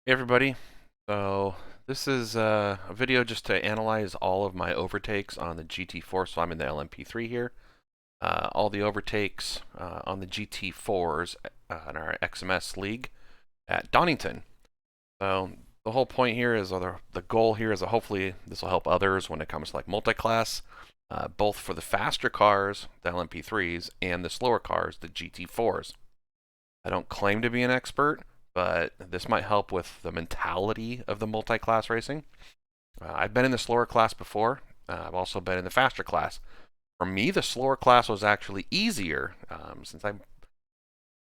Hey everybody, so this is a video just to analyze all of my overtakes on the GT4, so I'm in the LMP3 here. All the overtakes on the GT4s in our XMS league at Donington. So the whole point here is, or the goal here is that hopefully this will help others when it comes to like multi-class, both for the faster cars, the LMP3s, and the slower cars, the GT4s. I don't claim to be an expert, but this might help with the mentality of the multi-class racing. I've been in the slower class before. I've also been in the faster class. For me, the slower class was actually easier, since I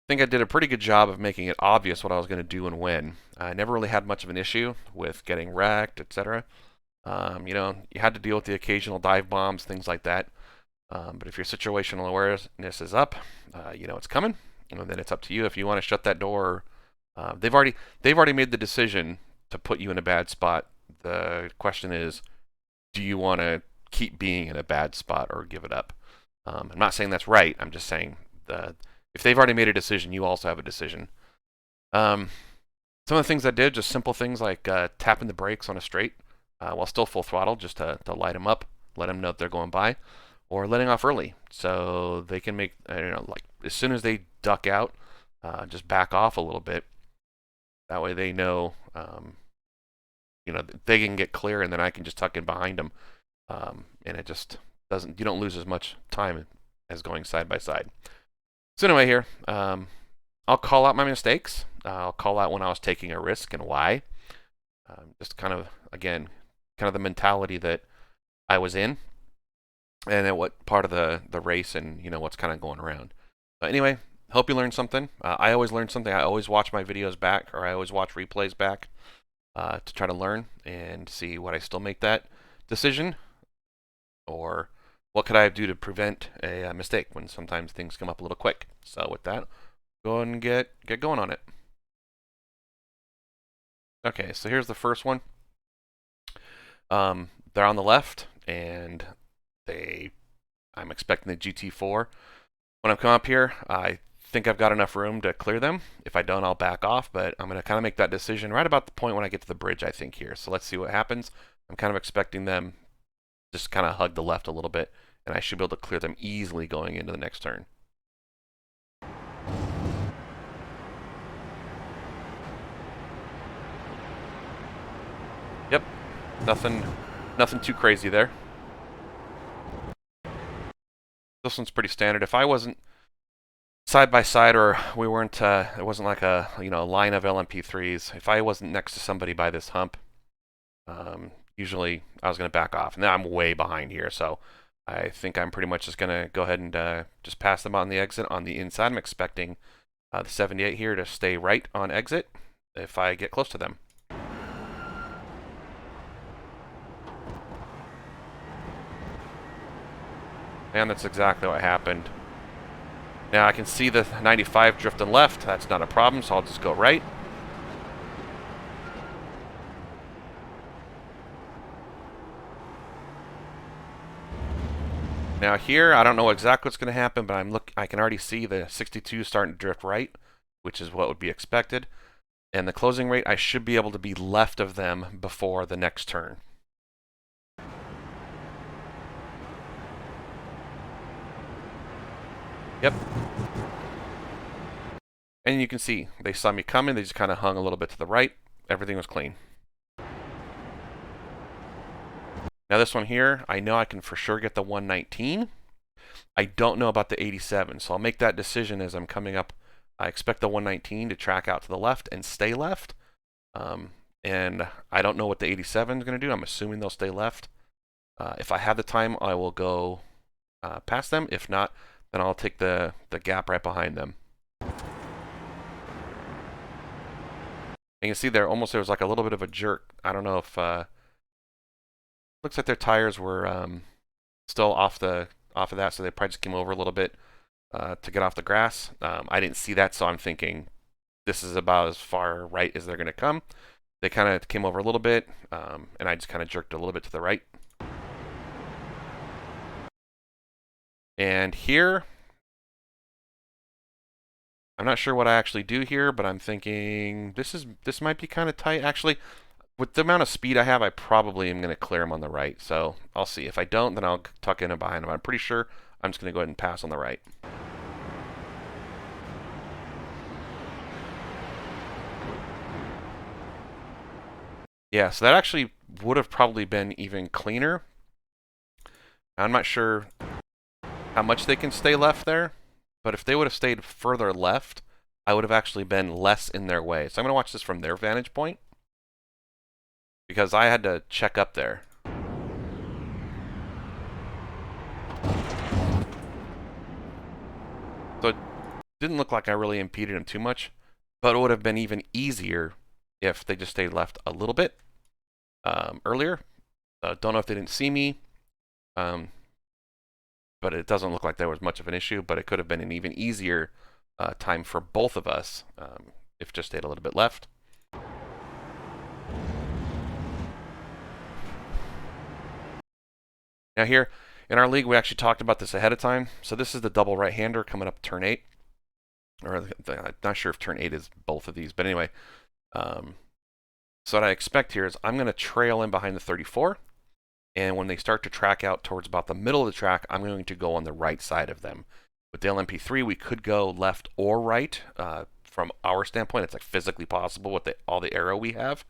think I did a pretty good job of making it obvious what I was going to do and when. I never really had much of an issue with getting wrecked, etc. You had to deal with the occasional dive bombs, things like that. But if your situational awareness is up, you know it's coming, and then it's up to you if you want to shut that door. They've already made the decision to put you in a bad spot. The question is, do you want to keep being in a bad spot or give it up? I'm not saying that's right. I'm just saying if they've already made a decision, you also have a decision. Um, some of the things I did, just simple things like tapping the brakes on a straight while still full throttle, just to light them up, let them know that they're going by, or letting off early so they can make, like as soon as they duck out, just back off a little bit. That way they know, they can get clear, and then I can just tuck in behind them, and it just doesn't. You don't lose as much time as going side by side. So anyway, here, I'll call out my mistakes. I'll call out when I was taking a risk and why. Just kind of, again, kind of the mentality that I was in, and at what part of the race, and what's kind of going around. But anyway, hope you learned something. I always learn something. I always watch my videos back, or I always watch replays back to try to learn and see what I still make that decision, or what could I do to prevent a mistake when sometimes things come up a little quick. So with that, go ahead and get going on it. Okay, so here's the first one. They're on the left, and I'm expecting the GT4. When I'm coming up here, I think I've got enough room to clear them. If I don't, I'll back off, but I'm going to kind of make that decision right about the point when I get to the bridge, I think, here. So let's see what happens. I'm kind of expecting them just kind of hug the left a little bit, and I should be able to clear them easily going into the next turn. Yep, nothing too crazy there. This one's pretty standard. If I wasn't side by side, or we weren't, it wasn't like a line of LMP3s. If I wasn't next to somebody by this hump, usually I was going to back off. Now I'm way behind here, so I think I'm pretty much just going to go ahead and just pass them on the exit on the inside. I'm expecting the 78 here to stay right on exit if I get close to them. And that's exactly what happened. Now I can see the 95 drifting left. That's not a problem, so I'll just go right. Now here, I don't know exactly what's going to happen, but I can already see the 62 starting to drift right, which is what would be expected. And the closing rate, I should be able to be left of them before the next turn. Yep. And you can see, they saw me coming, they just kind of hung a little bit to the right. Everything was clean. Now this one here, I know I can for sure get the 119. I don't know about the 87, so I'll make that decision as I'm coming up. I expect the 119 to track out to the left and stay left. And I don't know what the 87 is going to do. I'm assuming they'll stay left. If I have the time, I will go past them. If not, then I'll take the gap right behind them. And you can see there was like a little bit of a jerk. I don't know if looks like their tires were still off of that, so they probably just came over a little bit to get off the grass. I didn't see that, so I'm thinking this is about as far right as they're going to come. They kind of came over a little bit, and I just kind of jerked a little bit to the right. And here, I'm not sure what I actually do here, but I'm thinking this might be kind of tight. Actually, with the amount of speed I have, I probably am going to clear him on the right. So I'll see. If I don't, then I'll tuck in and behind him. I'm pretty sure I'm just going to go ahead and pass on the right. Yeah, so that actually would have probably been even cleaner. I'm not sure how much they can stay left there, but if they would have stayed further left, I would have actually been less in their way. So I'm going to watch this from their vantage point, because I had to check up there. So it didn't look like I really impeded him too much, but it would have been even easier if they just stayed left a little bit earlier. Don't know if they didn't see me, but it doesn't look like there was much of an issue, but it could have been an even easier time for both of us if just stayed a little bit left. Now here, in our league, we actually talked about this ahead of time. So this is the double right-hander coming up turn 8. Or I'm not sure if turn 8 is both of these, but anyway. So what I expect here is I'm going to trail in behind the 34. And when they start to track out towards about the middle of the track, I'm going to go on the right side of them. With the LMP3, we could go left or right. From our standpoint, it's like physically possible with all the arrow we have.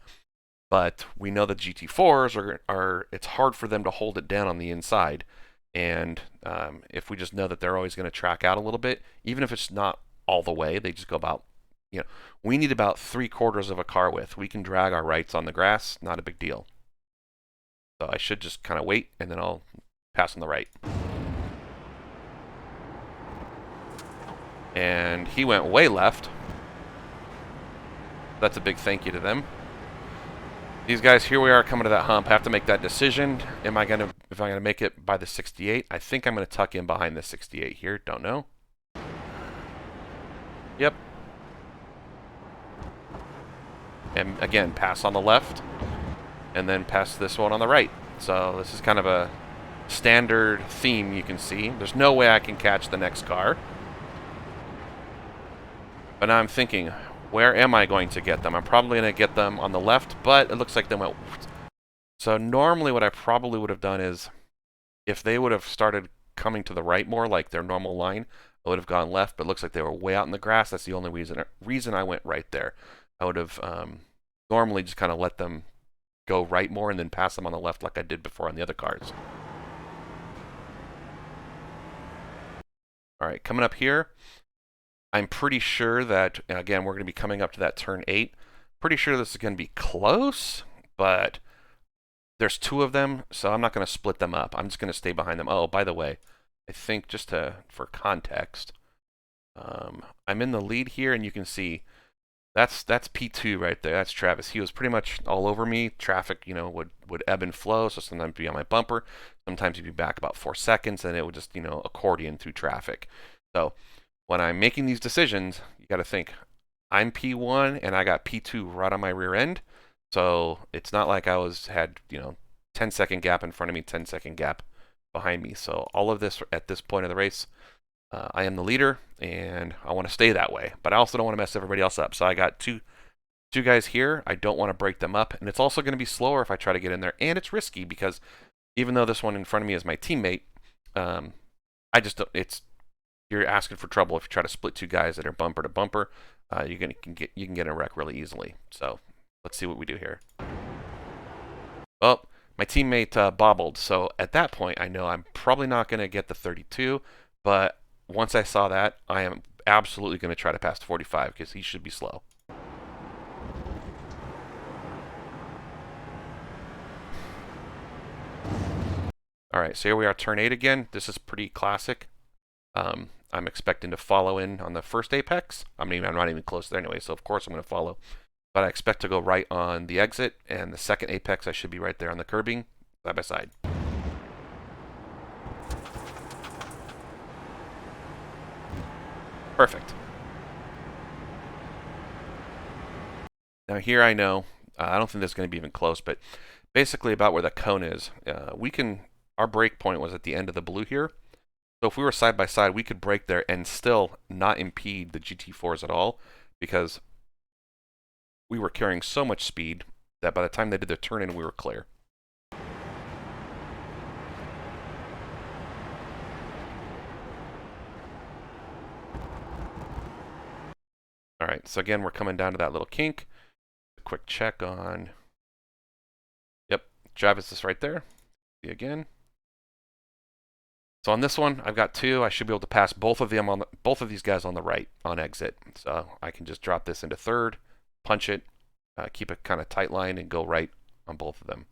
But we know the GT4s are it's hard for them to hold it down on the inside. And if we just know that they're always going to track out a little bit, even if it's not all the way, they just go about, we need about 3/4 of a car width. We can drag our rights on the grass, not a big deal. So I should just kind of wait, and then I'll pass on the right. And he went way left. That's a big thank you to them. These guys, here we are coming to that hump. I have to make that decision. If I'm gonna make it by the 68? I think I'm gonna tuck in behind the 68 here. Don't know. Yep. And again, pass on the left, and then pass this one on the right. So this is kind of a standard theme you can see. There's no way I can catch the next car. But now I'm thinking, where am I going to get them? I'm probably going to get them on the left, but it looks like they went... So normally what I probably would have done is, if they would have started coming to the right more, like their normal line, I would have gone left, but it looks like they were way out in the grass. That's the only reason I went right there. I would have normally just kind of let them go right more and then pass them on the left like I did before on the other cars. All right, coming up here, I'm pretty sure that, again, we're going to be coming up to that turn 8. Pretty sure this is going to be close, but there's 2 of them, so I'm not going to split them up. I'm just going to stay behind them. Oh, by the way, I think just for context, I'm in the lead here, and you can see that's P2 right there. That's Travis. He was pretty much all over me. Traffic, would ebb and flow, so sometimes be on my bumper. Sometimes he'd be back about 4 seconds, and it would just, accordion through traffic. So when I'm making these decisions, you got to think, I'm P1 and I got P2 right on my rear end. So it's not like I had 10-second gap in front of me, 10-second gap behind me. So all of this at this point of the race, I am the leader and I want to stay that way. But I also don't want to mess everybody else up. So I got two guys here. I don't want to break them up. And it's also going to be slower if I try to get in there. And it's risky because even though this one in front of me is my teammate, you're asking for trouble if you try to split 2 guys that are bumper to bumper. You can get in a wreck really easily. So let's see what we do here. Well, my teammate bobbled, so at that point I know I'm probably not going to get the 32. But once I saw that, I am absolutely going to try to pass the 45 because he should be slow. All right, so here we are, turn 8 again. This is pretty classic. I'm expecting to follow in on the first apex. I'm not even close there anyway, so of course I'm going to follow. But I expect to go right on the exit, and the second apex I should be right there on the curbing, side by side. Perfect. Now here I know, I don't think this is going to be even close, but basically about where the cone is, our break point was at the end of the blue here. So if we were side by side, we could brake there and still not impede the GT4s at all, because we were carrying so much speed that by the time they did their turn in, we were clear. All right, so again, we're coming down to that little kink. A quick check on, yep, Travis is right there. See again. So on this one, I've got 2. I should be able to pass both of these guys on the right on exit. So I can just drop this into 3rd, punch it, keep a kind of tight line, and go right on both of them.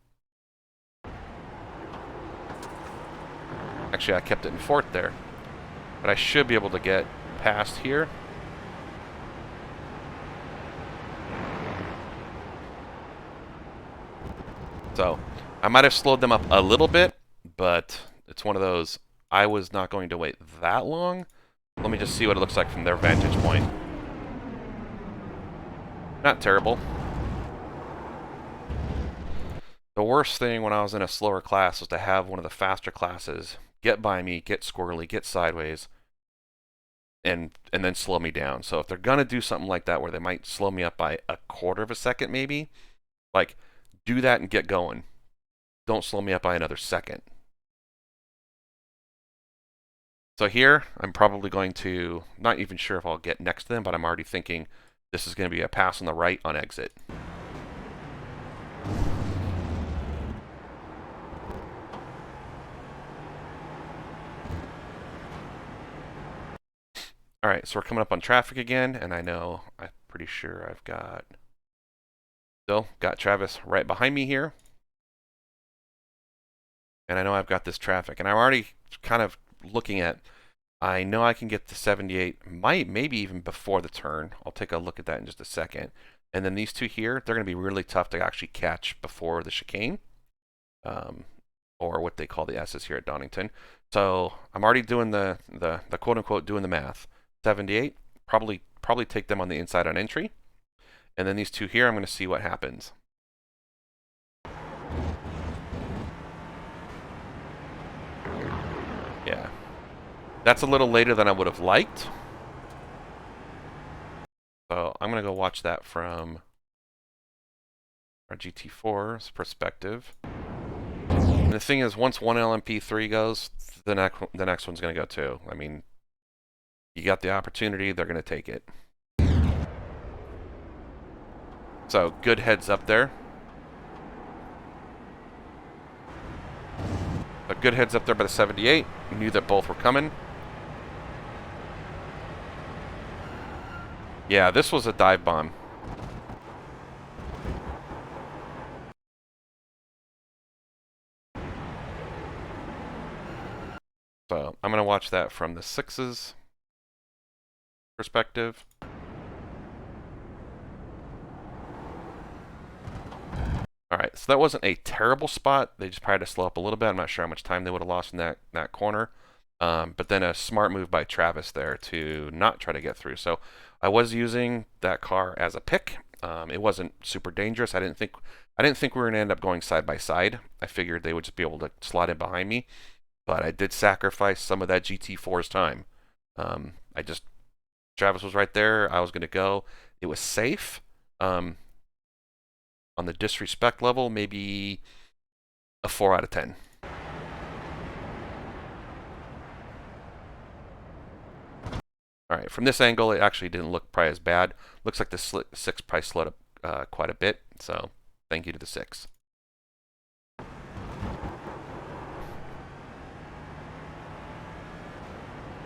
Actually, I kept it in 4th there, but I should be able to get past here. So I might have slowed them up a little bit, but it's one of those, I was not going to wait that long. Let me just see what it looks like from their vantage point. Not terrible. The worst thing when I was in a slower class was to have one of the faster classes get by me, get squirrely, get sideways, and then slow me down. So if they're going to do something like that where they might slow me up by a quarter of a second maybe, like, do that and get going. Don't slow me up by another second. So here, I'm probably going to, not even sure if I'll get next to them, but I'm already thinking this is going to be a pass on the right on exit. All right, so we're coming up on traffic again, and I'm pretty sure I've got Travis right behind me here. And I know I've got this traffic, and I'm already kind of looking at, I know I can get to 78, maybe even before the turn. I'll take a look at that in just a second. And then these 2 here, they're going to be really tough to actually catch before the chicane, or what they call the S's here at Donington. So I'm already doing the quote-unquote doing the math. 78, probably take them on the inside on entry. And then these 2 here, I'm going to see what happens. Yeah. That's a little later than I would have liked. So I'm going to go watch that from our GT4's perspective. And the thing is, once one LMP3 goes, the next one's going to go too. I mean, you got the opportunity, they're going to take it. So, good heads up there. A good heads up there by the 78. We knew that both were coming. Yeah, this was a dive bomb. So I'm going to watch that from the 6's perspective. Alright, so that wasn't a terrible spot. They just probably had to slow up a little bit. I'm not sure how much time they would have lost in that corner. But then a smart move by Travis there to not try to get through. So I was using that car as a pick. It wasn't super dangerous. I didn't think we were going to end up going side by side. I figured they would just be able to slide in behind me. But I did sacrifice some of that GT4's time. Travis was right there. I was going to go. It was safe. On the disrespect level, maybe a 4 out of 10. Alright, from this angle, it actually didn't look probably as bad. Looks like the 6 probably slowed up quite a bit, so thank you to the 6.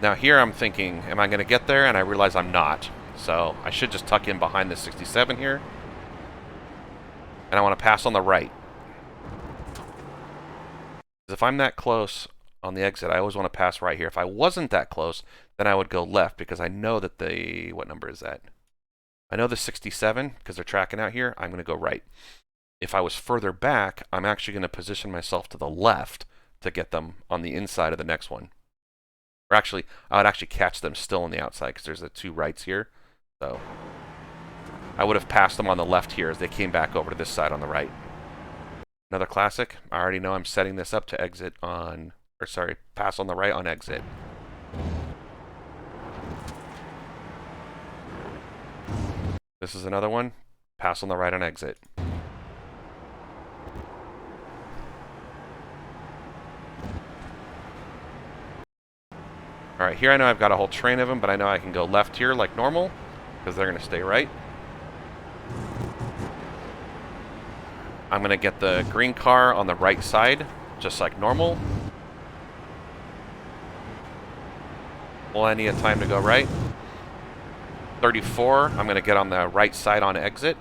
Now here I'm thinking, am I going to get there? And I realize I'm not. So I should just tuck in behind the 67 here. And I want to pass on the right. If I'm that close on the exit, I always want to pass right here. If I wasn't that close, then I would go left because I know that what number is that? I know the 67 because they're tracking out here. I'm going to go right. If I was further back, I'm actually going to position myself to the left to get them on the inside of the next one. Or actually, I would actually catch them still on the outside because there's the 2 rights here. So I would have passed them on the left here as they came back over to this side on the right. Another classic. I already know I'm setting this up to exit on, or sorry, pass on the right on exit. This is another one. Pass on the right on exit. Alright, here I know I've got a whole train of them, but I know I can go left here like normal, because they're going to stay right. I'm going to get the green car on the right side, just like normal. Plenty of time to go right. 34, I'm going to get on the right side on exit.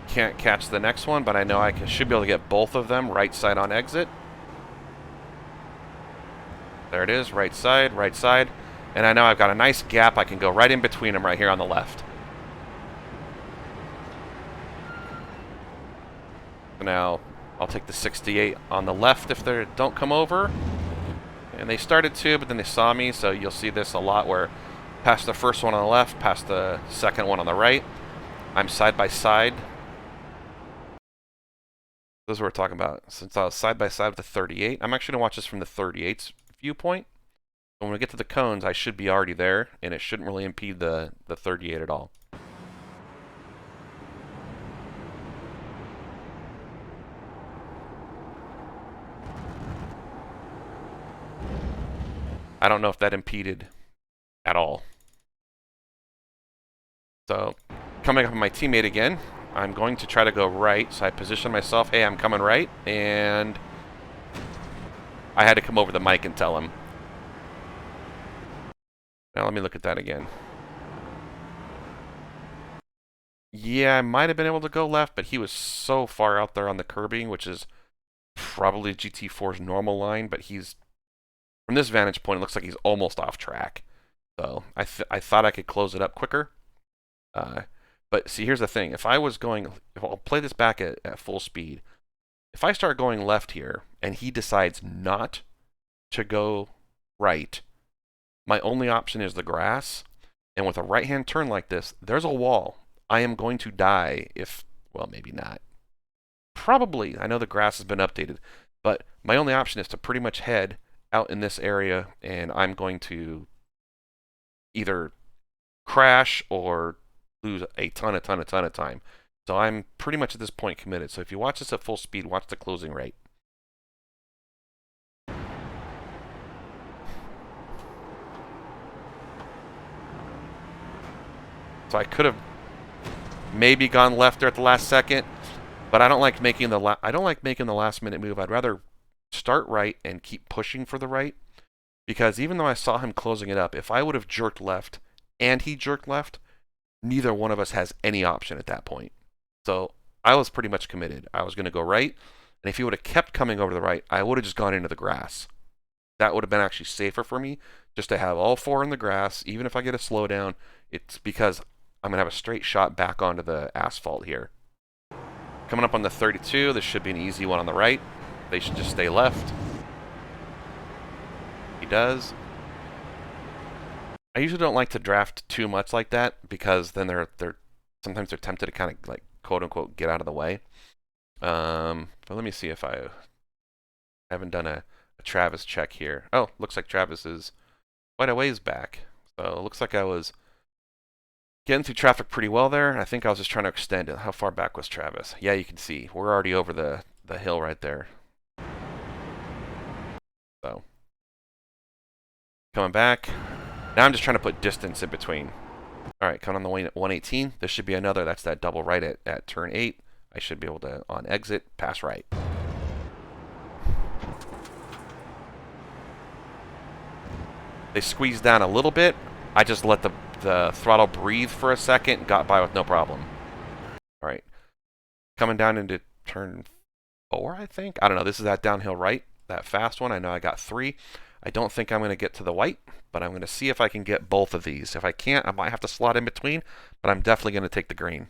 Can't catch the next one, but I know I should be able to get both of them right side on exit. There it is, right side, right side. And I know I've got a nice gap. I can go right in between them right here on the left. Now, I'll take the 68 on the left if they don't come over. And they started to, but then they saw me, so you'll see this a lot where past the first one on the left, past the second one on the right. I'm side by side. This is what we're talking about. Since I was side by side with the 38, I'm actually going to watch this from the 38's viewpoint. When we get to the cones, I should be already there, and it shouldn't really impede the 38 at all. I don't know if that impeded at all. So, coming up on my teammate again, I'm going to try to go right. So I position myself, hey, I'm coming right, and I had to come over the mic and tell him. Now let me look at that again. Yeah, I might have been able to go left, but he was so far out there on the curbing, which is probably GT4's normal line, but he's, from this vantage point, it looks like he's almost off track. So I thought I could close it up quicker. But see, here's the thing. If I'll play this back at full speed. If I start going left here, and he decides not to go right, my only option is the grass. And with a right-hand turn like this, there's a wall. I am going to die if, well, maybe not. Probably. I know the grass has been updated. But my only option is to pretty much head out in this area, and I'm going to either crash or lose a ton of time. So I'm pretty much at this point committed. So if you watch this at full speed, watch the closing rate. So I could have maybe gone left there at the last second, but I don't like making the last minute move. I'd rather start right and keep pushing for the right, because even though I saw him closing it up, if I would have jerked left and he jerked left, neither one of us has any option at that point. So I was pretty much committed. I was going to go right, and if he would have kept coming over to the right, I would have just gone into the grass. That would have been actually safer for me, just to have all four in the grass. Even if I get a slowdown, it's because I'm going to have a straight shot back onto the asphalt here. Coming up on the 32, this should be an easy one on the right. They should just stay left. He does. I usually don't like to draft too much like that, because then sometimes they're tempted to kind of like quote unquote get out of the way. But let me see if I haven't done a Travis check here. Oh, looks like Travis is quite a ways back. So it looks like I was getting through traffic pretty well there. I think I was just trying to extend it. How far back was Travis? Yeah, you can see we're already over the hill right there. So coming back. Now I'm just trying to put distance in between. Alright, coming on the 118. This should be another. That's that double right at turn 8. I should be able to, on exit, pass right. They squeezed down a little bit. I just let the throttle breathe for a second and got by with no problem. Alright. Coming down into turn 4, I think. I don't know. This is that downhill right. That fast one. I know I got 3. I don't think I'm going to get to the white, but I'm going to see if I can get both of these. If I can't, I might have to slot in between, but I'm definitely going to take the green.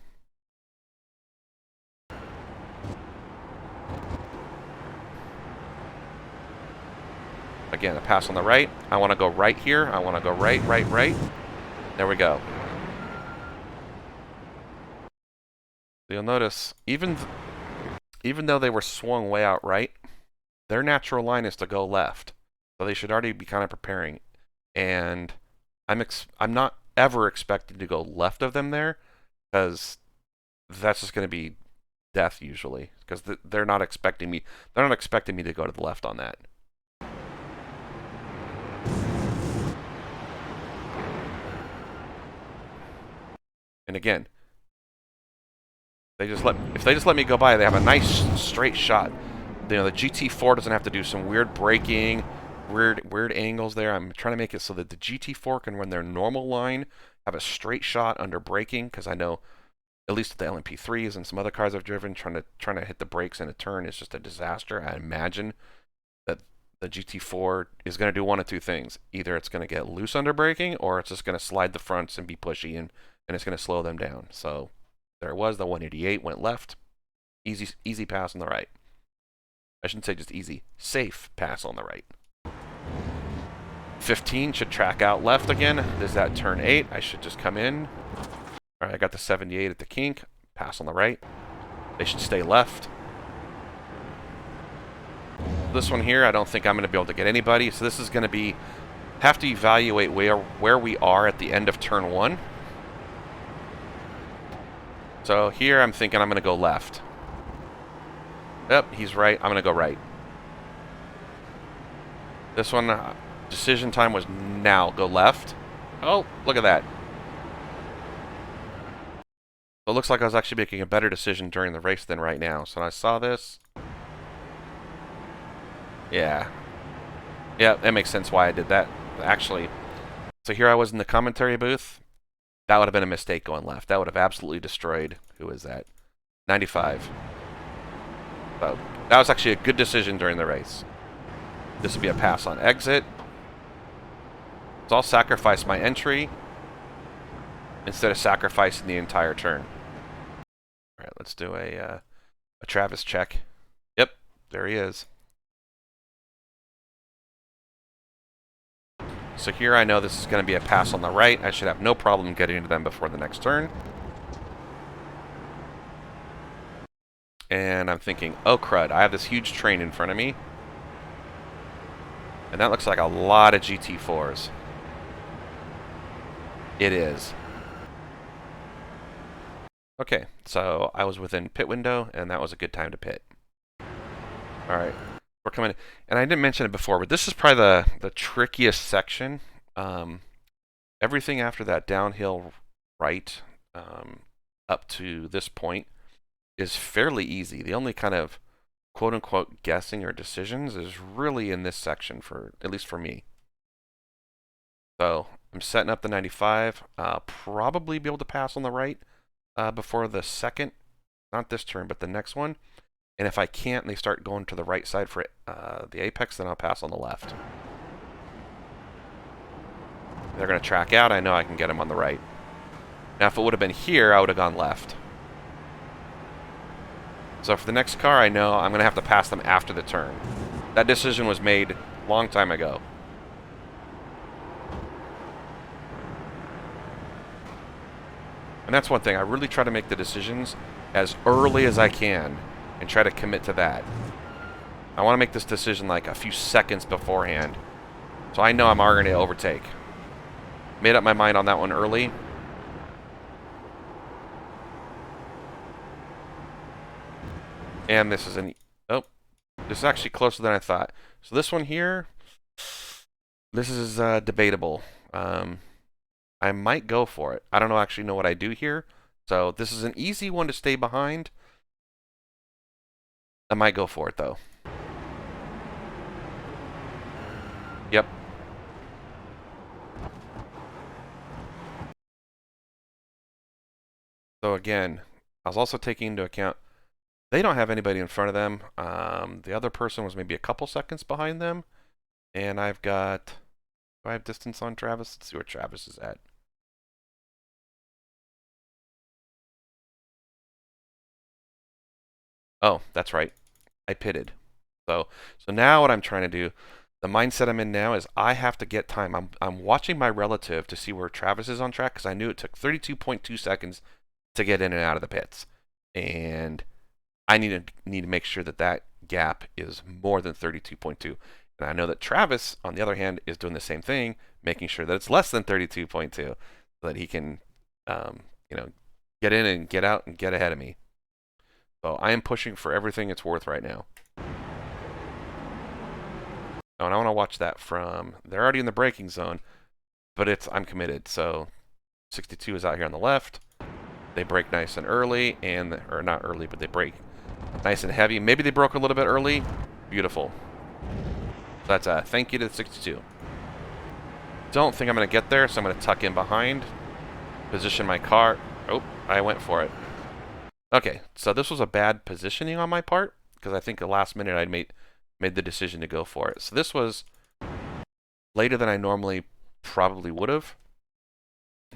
Again, a pass on the right. I want to go right here. I want to go right. There we go. You'll notice, even though they were swung way out right, their natural line is to go left. So they should already be kind of preparing. And I'm not ever expecting to go left of them there, because that's just going to be death usually, because they're not expecting me. They're not expecting me to go to the left on that. And again, if they just let me go by, they have a nice straight shot. You know, the GT4 doesn't have to do some weird braking, weird angles there. I'm trying to make it so that the GT4 can run their normal line, have a straight shot under braking, because I know, at least with the LMP3s and some other cars I've driven, trying to hit the brakes in a turn is just a disaster. I imagine that the GT4 is going to do one of two things. Either it's going to get loose under braking, or it's just going to slide the fronts and be pushy, and it's going to slow them down. So there it was. The 188 went left. Easy pass on the right. I shouldn't say just easy. Safe pass on the right. 15 should track out left again. There's that turn 8. I should just come in. All right, I got the 78 at the kink. Pass on the right. They should stay left. This one here, I don't think I'm going to be able to get anybody. So this is going to have to evaluate where we are at the end of turn 1. So here I'm thinking I'm going to go left. Yep, he's right. I'm going to go right. This one, decision time was now. Go left. Oh, look at that. So it looks like I was actually making a better decision during the race than right now. So when I saw this, yeah, that makes sense why I did that, actually. So here I was in the commentary booth. That would have been a mistake going left. That would have absolutely destroyed, who is that? 95. So that was actually a good decision during the race. This would be a pass on exit. So I'll sacrifice my entry instead of sacrificing the entire turn. All right, let's do a Travis check. Yep, there he is. So here I know this is going to be a pass on the right. I should have no problem getting to them before the next turn. And I'm thinking, oh crud, I have this huge train in front of me. And that looks like a lot of GT4s. It is. Okay, so I was within pit window, and that was a good time to pit. Alright, we're coming in. And I didn't mention it before, but this is probably the trickiest section. Everything after that downhill right up to this point is fairly easy. The only kind of quote-unquote guessing or decisions is really in this section, at least for me. So I'm setting up the 95. Probably be able to pass on the right before the second, not this turn, but the next one. And if I can't, and they start going to the right side for the apex, then I'll pass on the left. They're going to track out. I know I can get them on the right. Now, if it would have been here, I would have gone left. So for the next car, I know I'm going to have to pass them after the turn. That decision was made a long time ago. And that's one thing. I really try to make the decisions as early as I can and try to commit to that. I want to make this decision like a few seconds beforehand, so I know I'm already going to overtake. Made up my mind on that one early. And this is this is actually closer than I thought. So this one here, this is debatable. I might go for it. I don't actually know what I do here. So this is an easy one to stay behind. I might go for it though. Yep. So again, I was also taking into account they don't have anybody in front of them. The other person was maybe a couple seconds behind them. And I've got... Do I have distance on Travis? Let's see where Travis is at. Oh, that's right. I pitted. So now what I'm trying to do, the mindset I'm in now is I have to get time. I'm watching my relative to see where Travis is on track, because I knew it took 32.2 seconds to get in and out of the pits. And I need to make sure that gap is more than 32.2. And I know that Travis, on the other hand, is doing the same thing, making sure that it's less than 32.2 so that he can, you know, get in and get out and get ahead of me. So I am pushing for everything it's worth right now. Oh, and I want to watch that from, they're already in the braking zone, but I'm committed. So 62 is out here on the left. They brake nice and early, or not early, but they brake nice and heavy. Maybe they broke a little bit early. Beautiful. That's a thank you to the 62. Don't think I'm going to get there, so I'm going to tuck in behind. Position my car. Oh, I went for it. Okay, so this was a bad positioning on my part, because I think the last minute I made the decision to go for it. So this was later than I normally probably would have.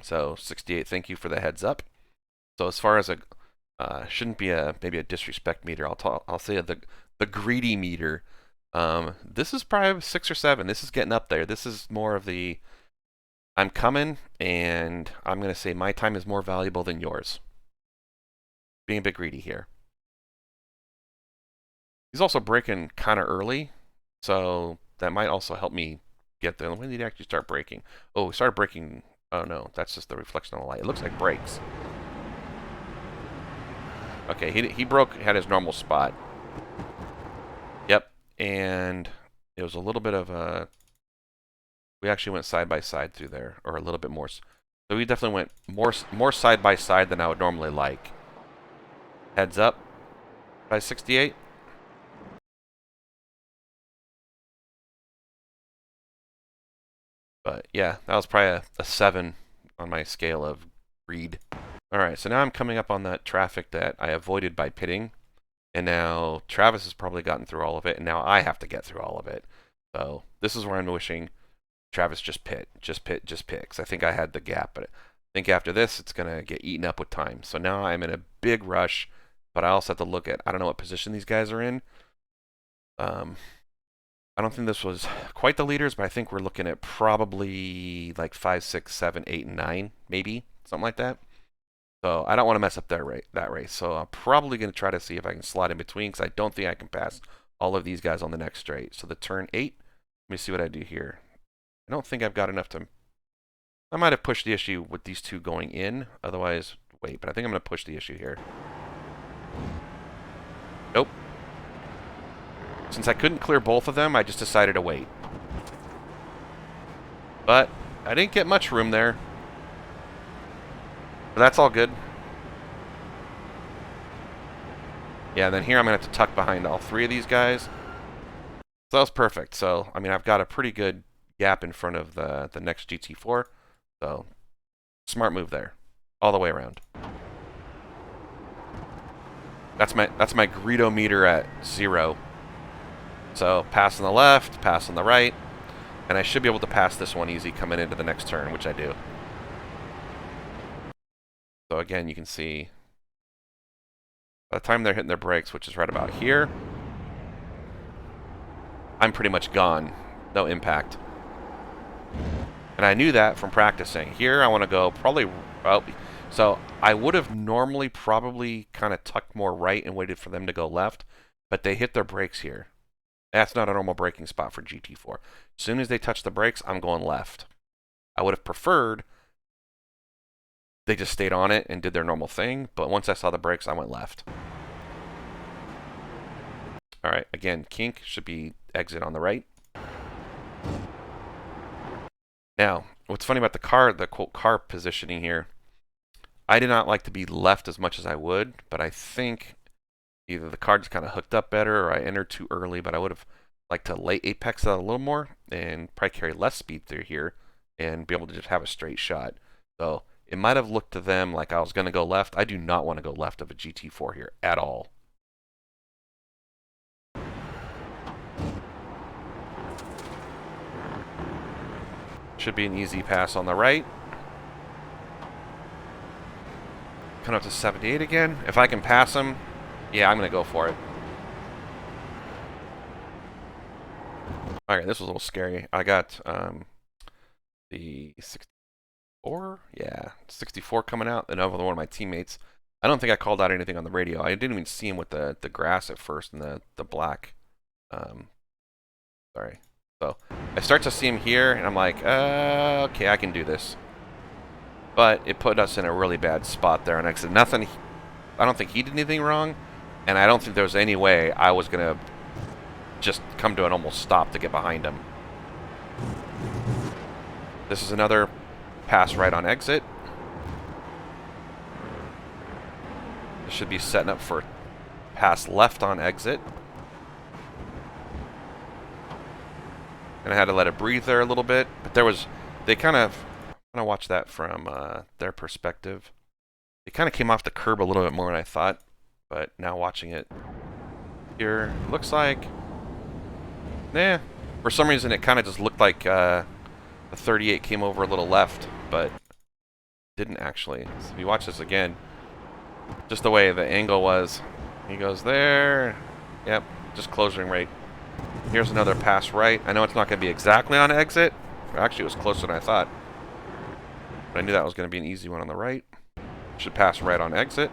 So 68, thank you for the heads up. So as far as shouldn't be maybe a disrespect meter. I'll say the greedy meter. This is probably 6 or 7. This is getting up there. This is more of the I'm coming, and I'm going to say my time is more valuable than yours. Being a bit greedy here. He's also braking kind of early, so that might also help me get there. When did he actually start braking? Oh, he started braking. Oh no, that's just the reflection on the light. It looks like brakes. Okay, he had his normal spot. Yep, and it was a little bit of a... We actually went side by side through there, or a little bit more. So we definitely went more side by side than I would normally like. Heads up by 68. But yeah, that was probably a 7 on my scale of greed. Alright, so now I'm coming up on that traffic that I avoided by pitting. And now Travis has probably gotten through all of it, and now I have to get through all of it. So this is where I'm wishing Travis just pit. Because I think I had the gap, but I think after this, it's going to get eaten up with time. So now I'm in a big rush, but I also have to look at, I don't know what position these guys are in. I don't think this was quite the leaders, but I think we're looking at probably like 5, 6, 7, 8, and 9, maybe. Something like that. So I don't want to mess up that race. So I'm probably going to try to see if I can slide in between, because I don't think I can pass all of these guys on the next straight. So the turn 8, let me see what I do here. I don't think I've got enough to... I might have pushed the issue with these two going in. Otherwise, wait, but I think I'm going to push the issue here. Nope. Since I couldn't clear both of them, I just decided to wait. But I didn't get much room there. But that's all good. Yeah, and then here I'm going to have to tuck behind all 3 of these guys. So that was perfect. So, I mean, I've got a pretty good gap in front of the next GT4. So, smart move there. All the way around. That's my greedo meter at 0. So, pass on the left, pass on the right. And I should be able to pass this one easy coming into the next turn, which I do. So again, you can see by the time they're hitting their brakes, which is right about here, I'm pretty much gone. No impact. And I knew that from practicing. Here I want to go probably... Well, so I would have normally probably kind of tucked more right and waited for them to go left, but they hit their brakes here. That's not a normal braking spot for GT4. As soon as they touch the brakes, I'm going left. I would have preferred they just stayed on it and did their normal thing, but once I saw the brakes, I went left. Alright, again, kink should be exit on the right. Now, what's funny about the quote car positioning here, I did not like to be left as much as I would, but I think either the car just kind of hooked up better or I entered too early, but I would have liked to late apex that a little more and probably carry less speed through here and be able to just have a straight shot. So it might have looked to them like I was going to go left. I do not want to go left of a GT4 here at all. Should be an easy pass on the right. Coming up to 78 again. If I can pass him, yeah, I'm going to go for it. Alright, this was a little scary. I got the 64? Yeah, 64 coming out. Another one of my teammates. I don't think I called out anything on the radio. I didn't even see him with the grass at first and the black. Sorry. So I start to see him here, and I'm like, okay, I can do this. But it put us in a really bad spot there on exit. Nothing, I don't think he did anything wrong, and I don't think there was any way I was going to just come to an almost stop to get behind him. This is another pass right on exit. This should be setting up for pass left on exit. And I had to let it breathe there a little bit, but there was, they kind of, I'm gonna watch that from their perspective. It kind of came off the curb a little bit more than I thought, but now watching it here, looks like, for some reason it kind of just looked like the 38 came over a little left, but didn't actually. So if you watch this again, just the way the angle was, he goes there, yep, just closing right. Here's another pass right. I know it's not going to be exactly on exit. Actually, it was closer than I thought. But I knew that was going to be an easy one on the right. Should pass right on exit.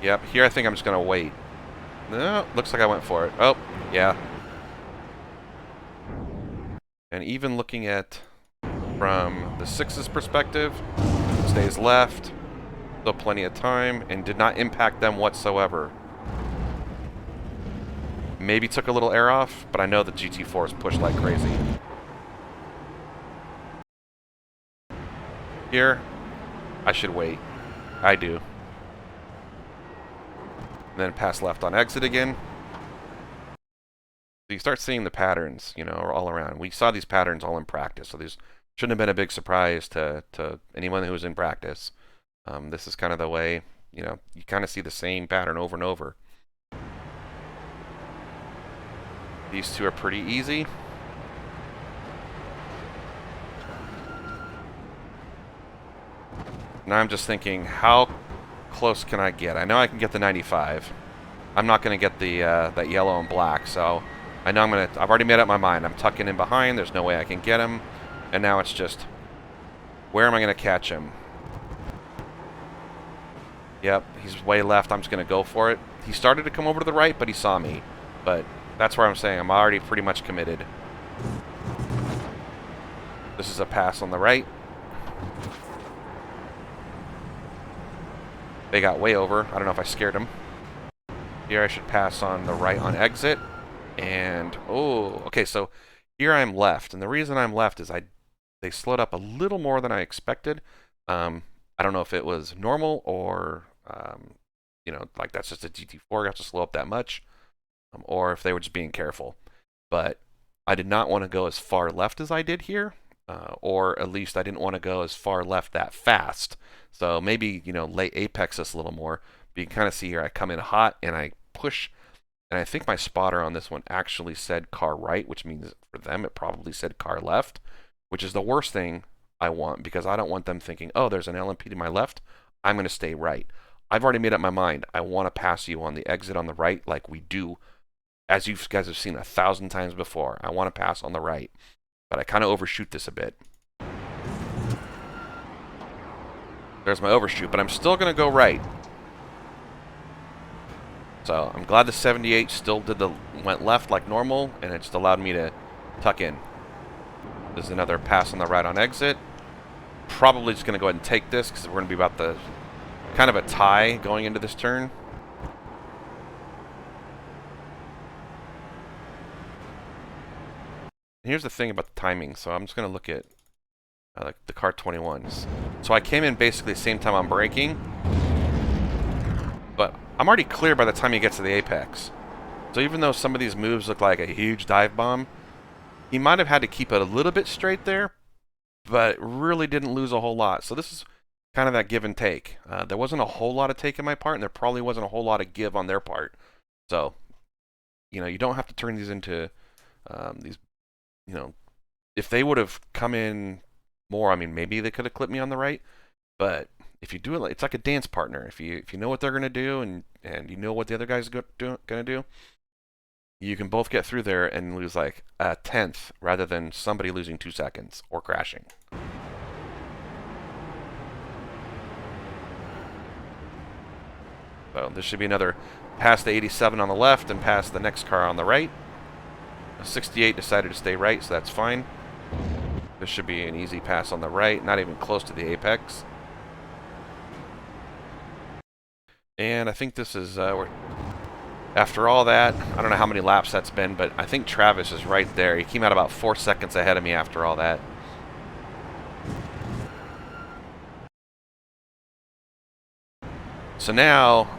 Yep, here I think I'm just going to wait. No, looks like I went for it. Oh, yeah. And even looking at from the 6's perspective, stays left. Still plenty of time, and did not impact them whatsoever. Maybe took a little air off, but I know the GT4 is pushed like crazy. Here, I should wait. I do. And then pass left on exit again. So you start seeing the patterns, you know, all around. We saw these patterns all in practice, so these shouldn't have been a big surprise to anyone who was in practice. This is kind of the way, you know, you kind of see the same pattern over and over. These two are pretty easy. Now I'm just thinking, how close can I get? I know I can get the 95. I'm not going to get the that yellow and black, so I know I've already made up my mind. I'm tucking in behind. There's no way I can get him. And now it's just, where am I going to catch him? Yep, he's way left. I'm just going to go for it. He started to come over to the right, but he saw me. But that's where I'm saying I'm already pretty much committed. This is a pass on the right. They got way over. I don't know if I scared him. Here I should pass on the right on exit. And, oh, okay, so here I'm left. And the reason I'm left is they slowed up a little more than I expected. I don't know if it was normal or, you know, like that's just a GT4, you have to slow up that much, or if they were just being careful. But I did not want to go as far left as I did here, or at least I didn't want to go as far left that fast. So maybe, you know, lay apex this a little more. But you can kind of see here, I come in hot and I push, and I think my spotter on this one actually said car right, which means for them it probably said car left, which is the worst thing I want, because I don't want them thinking, oh, there's an LMP to my left, I'm going to stay right. I've already made up my mind. I want to pass you on the exit on the right like we do, as you guys have seen 1,000 times before. I want to pass on the right, but I kind of overshoot this a bit. There's my overshoot, but I'm still going to go right. So I'm glad the 78 still went left like normal, and it just allowed me to tuck in. There's another pass on the right on exit. Probably just going to go ahead and take this because we're going to be about the kind of a tie going into this turn. And here's the thing about the timing. So I'm just going to look at like the car 21s. So I came in basically the same time I'm braking, but I'm already clear by the time he gets to the apex. So even though some of these moves look like a huge dive bomb, he might have had to keep it a little bit straight there, but really didn't lose a whole lot. So this is kind of that give and take. There wasn't a whole lot of take on my part, and there probably wasn't a whole lot of give on their part. So, you know, you don't have to turn these into these, you know, if they would have come in more, I mean, maybe they could have clipped me on the right, but if you do it, it's like a dance partner. If you know what they're going to do and you know what the other guy's going to do, you can both get through there and lose like a tenth rather than somebody losing 2 seconds or crashing. So this should be another Passed the 87 on the left and passed the next car on the right. 68 decided to stay right, so that's fine. This should be an easy pass on the right, not even close to the apex. And I think this is, after all that, I don't know how many laps that's been, but I think Travis is right there. He came out about 4 seconds ahead of me after all that. So now,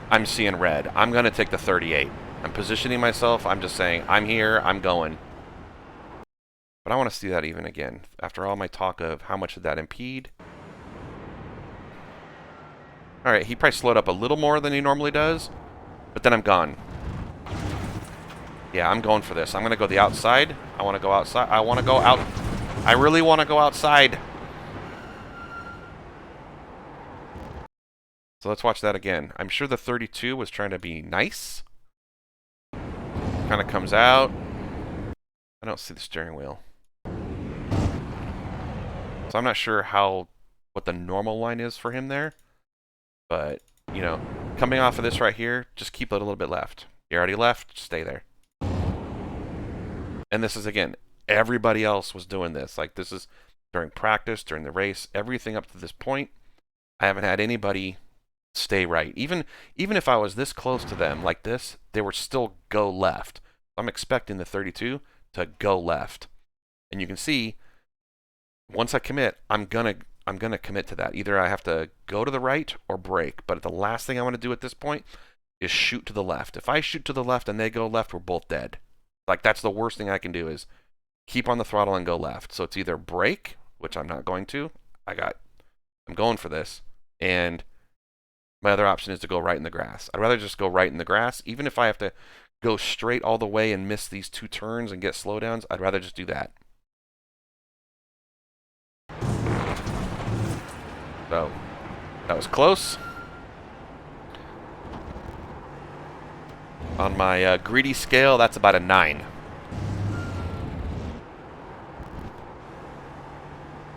I'm seeing red. I'm going to take the 38. I'm positioning myself. I'm just saying, I'm here, I'm going. But I want to see that even again. After all my talk of how much did that impede. Alright, he probably slowed up a little more than he normally does. But then I'm gone. Yeah, I'm going for this. I'm going to go the outside. I want to go outside. I want to go out. I really want to go outside. So let's watch that again. I'm sure the 32 was trying to be nice. Kind of comes out. I don't see the steering wheel. So I'm not sure what the normal line is for him there. But, you know, coming off of this right here, just keep it a little bit left. You already left, stay there. And this is, again, everybody else was doing this. Like, this is during practice, during the race, everything up to this point. I haven't had anybody stay right. Even if I was this close to them like this, they would still go left. I'm expecting the 32 to go left. And you can see, once I commit, I'm gonna commit to that. Either I have to go to the right or brake. But the last thing I want to do at this point is shoot to the left. If I shoot to the left and they go left, we're both dead. Like, that's the worst thing I can do is keep on the throttle and go left. So it's either brake, which I'm not going to. I'm going for this. And my other option is to go right in the grass. I'd rather just go right in the grass. Even if I have to go straight all the way and miss these 2 turns and get slowdowns, I'd rather just do that. So, that was close. On my greedy scale, that's about a 9.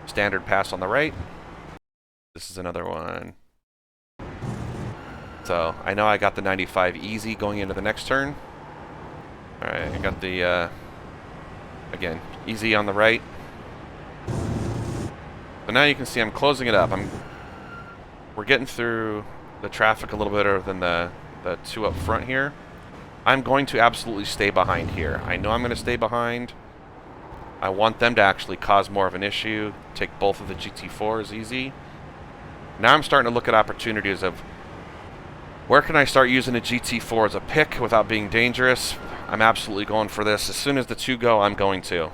Standard pass on the right. This is another one. So, I know I got the 95 easy going into the next turn. Alright, I got the, again, easy on the right. So now you can see I'm closing it up. We're getting through the traffic a little better than the 2 up front here. I'm going to absolutely stay behind here. I know I'm going to stay behind. I want them to actually cause more of an issue. Take both of the GT4s easy. Now I'm starting to look at opportunities of where can I start using a GT4 as a pick without being dangerous. I'm absolutely going for this. As soon as the 2 go, I'm going to.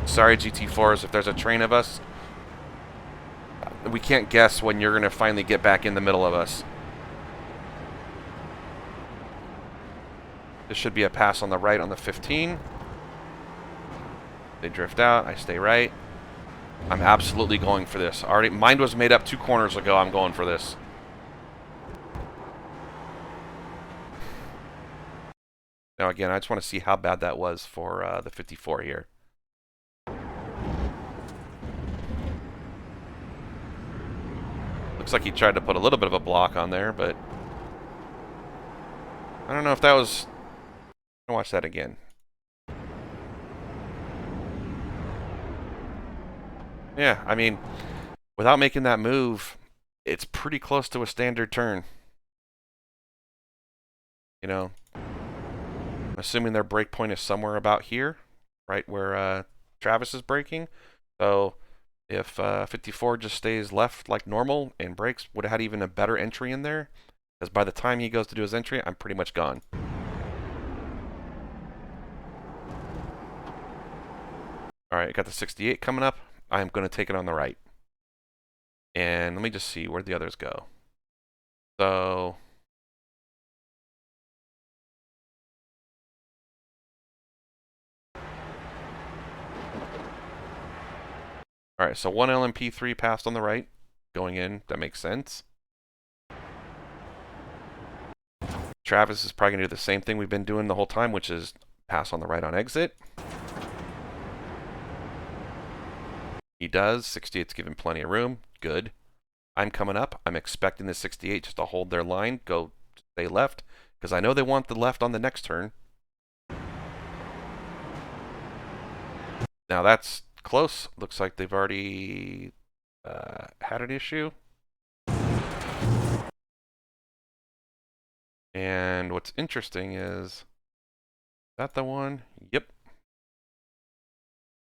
Sorry, GT4s, if there's a train of us. We can't guess when you're going to finally get back in the middle of us. This should be a pass on the right on the 15. They drift out. I stay right. I'm absolutely going for this. Already, mind was made up 2 corners ago. I'm going for this. Now, again, I just want to see how bad that was for the 54 here. Looks like he tried to put a little bit of a block on there, but I don't know if that was... I'll watch that again. Yeah, I mean, without making that move, it's pretty close to a standard turn. You know, I'm assuming their brake point is somewhere about here, right where Travis is braking. So if 54 just stays left like normal and brakes, would have had even a better entry in there. Because by the time he goes to do his entry, I'm pretty much gone. Alright, got the 68 coming up. I'm going to take it on the right. And let me just see where the others go. So... Alright, so 1 LMP3 passed on the right. Going in, that makes sense. Travis is probably going to do the same thing we've been doing the whole time, which is pass on the right on exit. He does. 68's given plenty of room. Good. I'm coming up. I'm expecting the 68 just to hold their line, go stay left, because I know they want the left on the next turn. Now that's close. Looks like they've already had an issue. And what's interesting is that the one? Yep.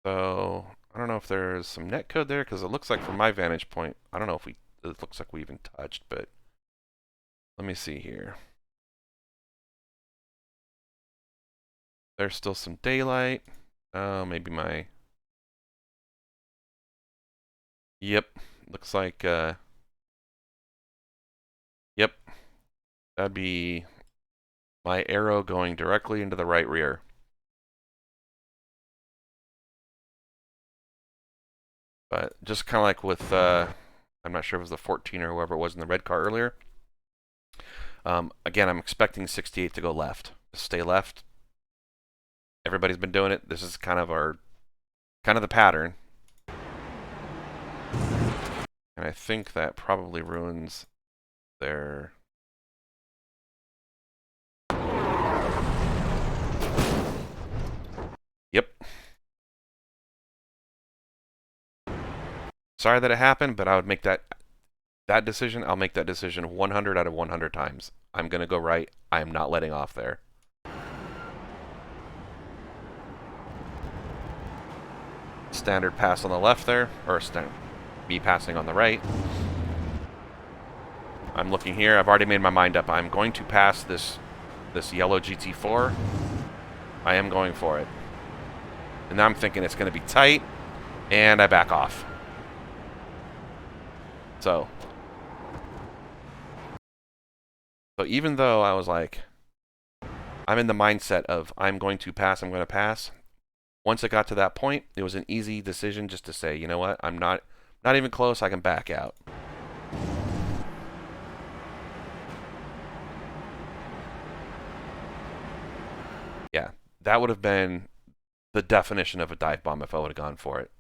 So I don't know if there's some netcode there, because it looks like from my vantage point, I don't know if it looks like we even touched, but let me see here. There's still some daylight. Oh, maybe my... Yep. Looks like, yep. That'd be my arrow going directly into the right rear. But just kind of like with, I'm not sure if it was the 14 or whoever it was in the red car earlier. Again, I'm expecting 68 to go left. Stay left. Everybody's been doing it. This is kind of the pattern. And I think that probably ruins their... Yep. Sorry that it happened, but I would make that decision. I'll make that decision 100 out of 100 times. I'm going to go right. I am not letting off there. Standard pass on the left there, or me passing on the right. I'm looking here. I've already made my mind up. I'm going to pass this yellow GT4. I am going for it. And now I'm thinking it's going to be tight, and I back off. So even though I was like, I'm in the mindset of I'm going to pass, once it got to that point, it was an easy decision just to say, you know what, I'm not even close, I can back out. Yeah, that would have been the definition of a dive bomb if I would have gone for it.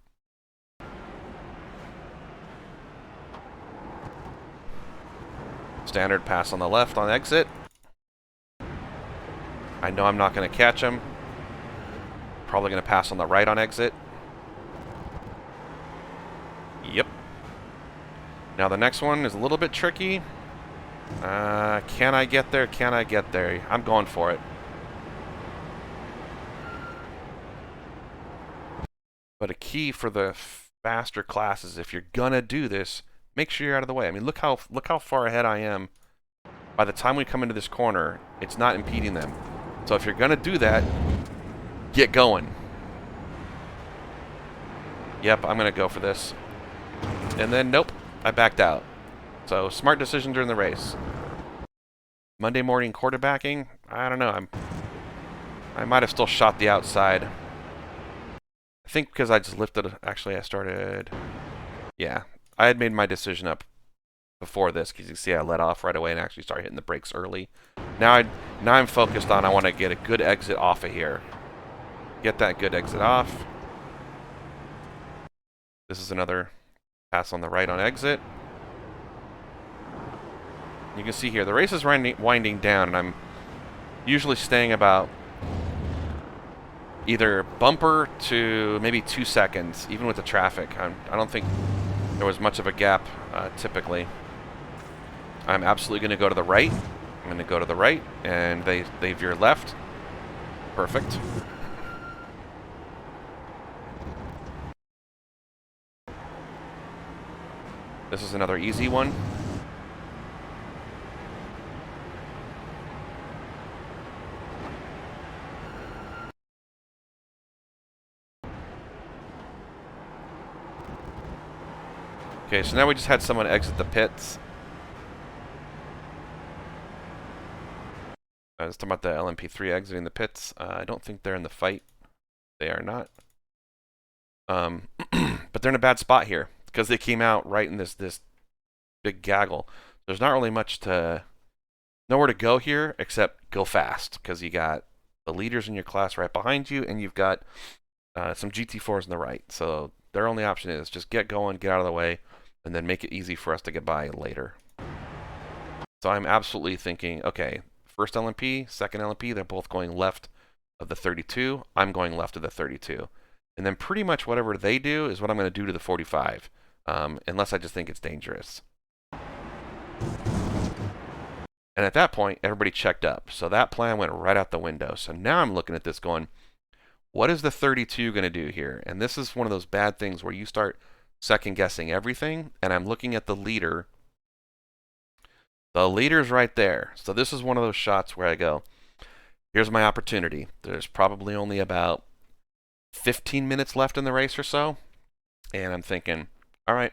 Standard pass on the left on exit. I know I'm not going to catch him. Probably going to pass on the right on exit. Yep. Now the next one is a little bit tricky. Can I get there? Can I get there? I'm going for it. But a key for the faster classes, if you're going to do this, make sure you're out of the way. I mean, look how far ahead I am. By the time we come into this corner, it's not impeding them. So if you're going to do that, get going. Yep, I'm going to go for this. And then, nope, I backed out. So, smart decision during the race. Monday morning quarterbacking, I don't know. I might have still shot the outside. I think because I just lifted, actually I started, yeah. I had made my decision up before this, because you see I let off right away and actually started hitting the brakes early. Now I'm focused on, I want to get a good exit off of here. Get that good exit off. This is another pass on the right on exit. You can see here, the race is winding down, and I'm usually staying about either bumper to maybe 2 seconds, even with the traffic. I don't think there was much of a gap, typically. I'm absolutely going to go to the right. I'm going to go to the right, and they veer left. Perfect. This is another easy one. Okay, so now we just had someone exit the pits. I was talking about the LMP3 exiting the pits. I don't think they're in the fight. They are not. But they're in a bad spot here because they came out right in this big gaggle. There's not really nowhere to go here except go fast, because you got the leaders in your class right behind you, and you've got some GT4s on the right. So their only option is just get going, get out of the way. and then make it easy for us to get by later. So I'm absolutely thinking, okay, first LMP, second LMP, they're both going left of the 32. I'm going left of the 32. And then pretty much whatever they do is what I'm going to do to the 45, unless I just think it's dangerous. And at that point, everybody checked up. So that plan went right out the window. So now I'm looking at this going, what is the 32 going to do here? And this is one of those bad things where you start second guessing everything. And I'm looking at the leader. The leader's right there. So this is one of those shots where I go, here's my opportunity. There's probably only about 15 minutes left in the race or so. And I'm thinking, all right,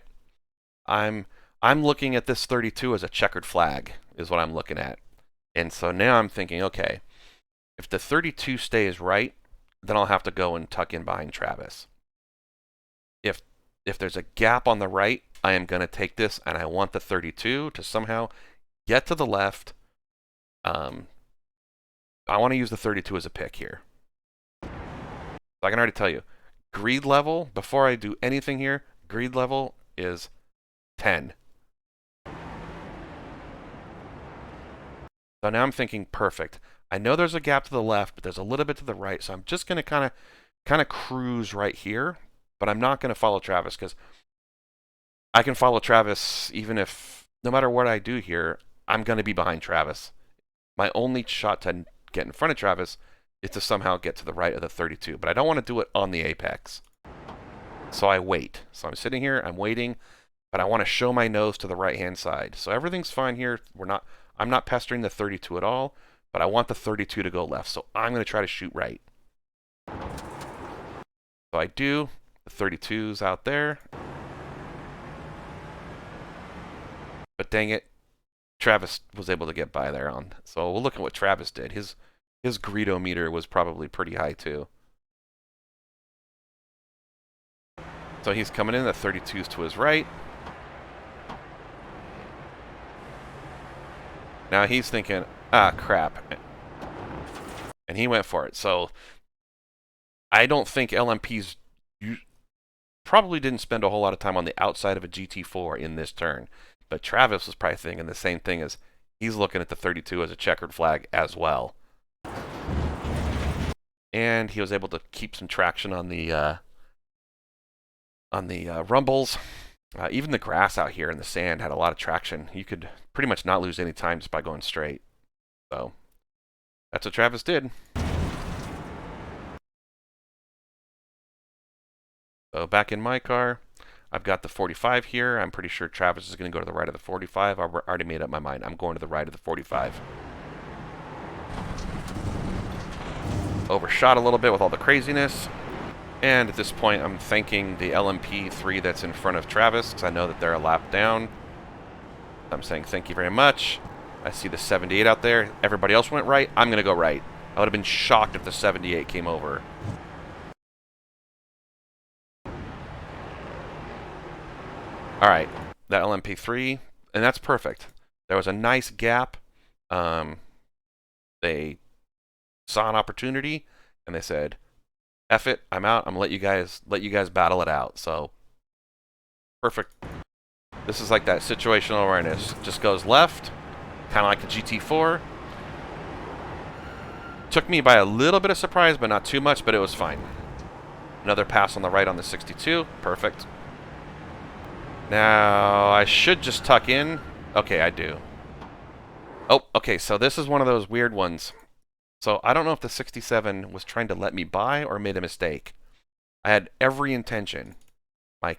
I'm looking at this 32 as a checkered flag is what I'm looking at. And so now I'm thinking, okay, if the 32 stays right, then I'll have to go and tuck in behind Travis. If there's a gap on the right, I am going to take this, and I want the 32 to somehow get to the left. I want to use the 32 as a pick here. So I can already tell you, greed level, before I do anything here, greed level is 10. So now I'm thinking, perfect. I know there's a gap to the left, but there's a little bit to the right, so I'm just going to kind of cruise right here, but I'm not going to follow Travis, because I can follow Travis even if, no matter what I do here, I'm going to be behind Travis. My only shot to get in front of Travis is to somehow get to the right of the 32, but I don't want to do it on the apex. So I wait. So I'm sitting here, I'm waiting, but I want to show my nose to the right-hand side. So everything's fine here. I'm not pestering the 32 at all, but I want the 32 to go left. So I'm going to try to shoot right. So I do. The 32's out there. But dang it, Travis was able to get by there on. So we'll look at what Travis did. His greedometer was probably pretty high too. So he's coming in, the 32's to his right. Now he's thinking, ah, crap. And he went for it. So I don't think LMPs probably didn't spend a whole lot of time on the outside of a GT4 in this turn. But Travis was probably thinking the same thing, as he's looking at the 32 as a checkered flag as well. And he was able to keep some traction on the rumbles. Even the grass out here in the sand had a lot of traction. You could pretty much not lose any time just by going straight. So that's what Travis did. So back in my car, I've got the 45 here. I'm pretty sure Travis is going to go to the right of the 45. I've already made up my mind. I'm going to the right of the 45. Overshot a little bit with all the craziness. And at this point, I'm thanking the LMP3 that's in front of Travis, because I know that they're a lap down. I'm saying thank you very much. I see the 78 out there. Everybody else went right. I'm going to go right. I would have been shocked if the 78 came over. All right, that LMP3, and that's perfect. There was a nice gap. They saw an opportunity, and they said, F it, I'm out. I'm gonna let you guys battle it out. So perfect. This is like that situational awareness. Just goes left, kind of like the GT4. Took me by a little bit of surprise, but not too much, but it was fine. Another pass on the right on the 62. Perfect. Now, I should just tuck in. Okay, I do. Oh, okay, so this is one of those weird ones. So I don't know if the 67 was trying to let me by or made a mistake. I had every intention. My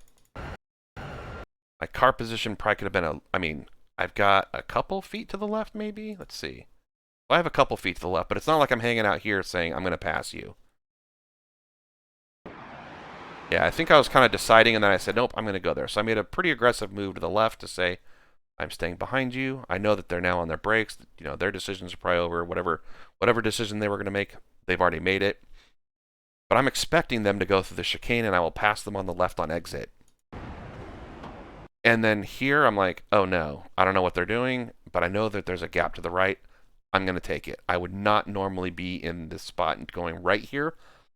car position probably could have been I mean, I've got a couple feet to the left, maybe? Let's see. I have a couple feet to the left, but it's not like I'm hanging out here saying I'm going to pass you. Yeah, I think I was kind of deciding, and then I said, nope, I'm going to go there. So I made a pretty aggressive move to the left to say, I'm staying behind you. I know that they're now on their brakes. You know, their decisions are probably over. Whatever decision they were going to make, they've already made it. But I'm expecting them to go through the chicane, and I will pass them on the left on exit. And then here, I'm like, oh no, I don't know what they're doing, but I know that there's a gap to the right. I'm going to take it. I would not normally be in this spot and going right here,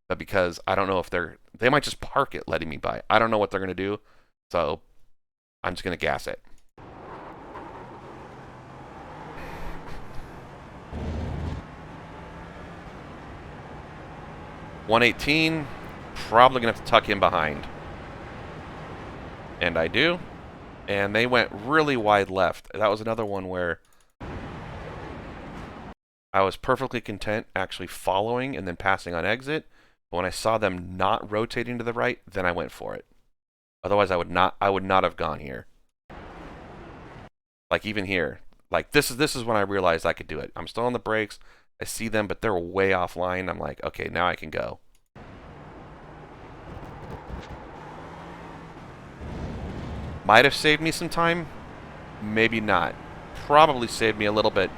but because I don't know if they might just park it letting me by. I don't know what they're going to do. So I'm just going to gas it. .118, probably going to have to tuck in behind. And I do. And they went really wide left. That was another one where I was perfectly content actually following and then passing on exit. But when I saw them not rotating to the right, then I went for it. Otherwise, I would not have gone here. Like even here, like this is when I realized I could do it. I'm still on the brakes. I see them, but they're way offline. I'm like, okay, now I can go. Might have saved me some time. Maybe not. Probably saved me a little bit.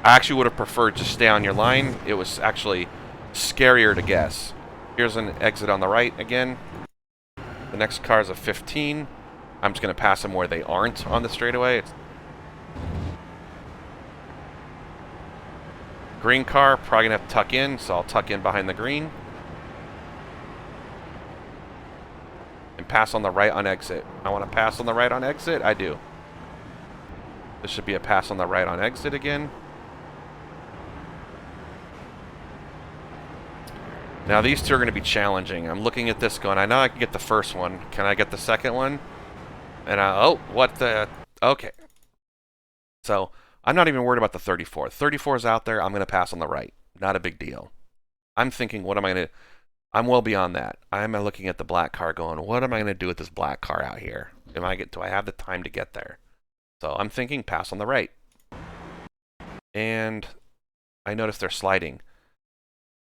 I actually would have preferred to stay on your line. It was actually scarier to guess. Here's an exit on the right again. The next car is a 15. I'm just going to pass them where they aren't on the straightaway. Green car, probably going to have to tuck in, so I'll tuck in behind the green. And pass on the right on exit. I want to pass on the right on exit? I do. This should be a pass on the right on exit again. Now these two are going to be challenging. I'm looking at this going, I know I can get the first one. Can I get the second one? And oh, what the... Okay. So, I'm not even worried about the 34. 34 is out there. I'm going to pass on the right. Not a big deal. I'm thinking, what am I going to... I'm well beyond that. I'm looking at the black car going, what am I going to do with this black car out here? Do I have the time to get there? So, I'm thinking, pass on the right. And I noticed they're sliding.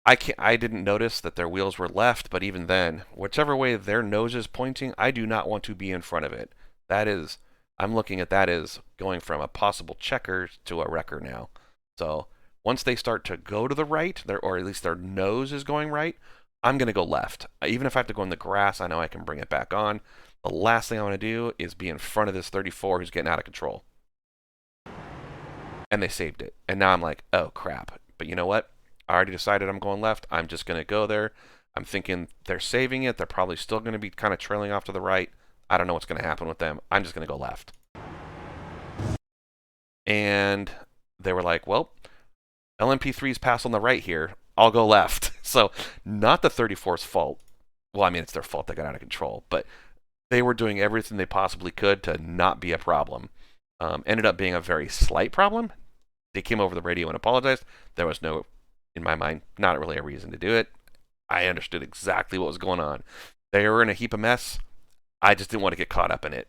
I didn't notice that their wheels were left, but even then, whichever way their nose is pointing, I do not want to be in front of it. That is, I'm looking at that as going from a possible checker to a wrecker now. So once they start to go to the right, or at least their nose is going right, I'm going to go left. Even if I have to go in the grass, I know I can bring it back on. The last thing I want to do is be in front of this 34 who's getting out of control. And they saved it. And now I'm like, oh crap. But you know what? I already decided I'm going left. I'm just going to go there. I'm thinking they're saving it. They're probably still going to be kind of trailing off to the right. I don't know what's going to happen with them. I'm just going to go left. And they were like, well, LMP3's pass on the right here. I'll go left. So not the 34's fault. Well, I mean, it's their fault they got out of control. But they were doing everything they possibly could to not be a problem. Ended up being a very slight problem. They came over the radio and apologized. There was no... in my mind, not really a reason to do it. I understood exactly what was going on. They were in a heap of mess. I just didn't want to get caught up in it.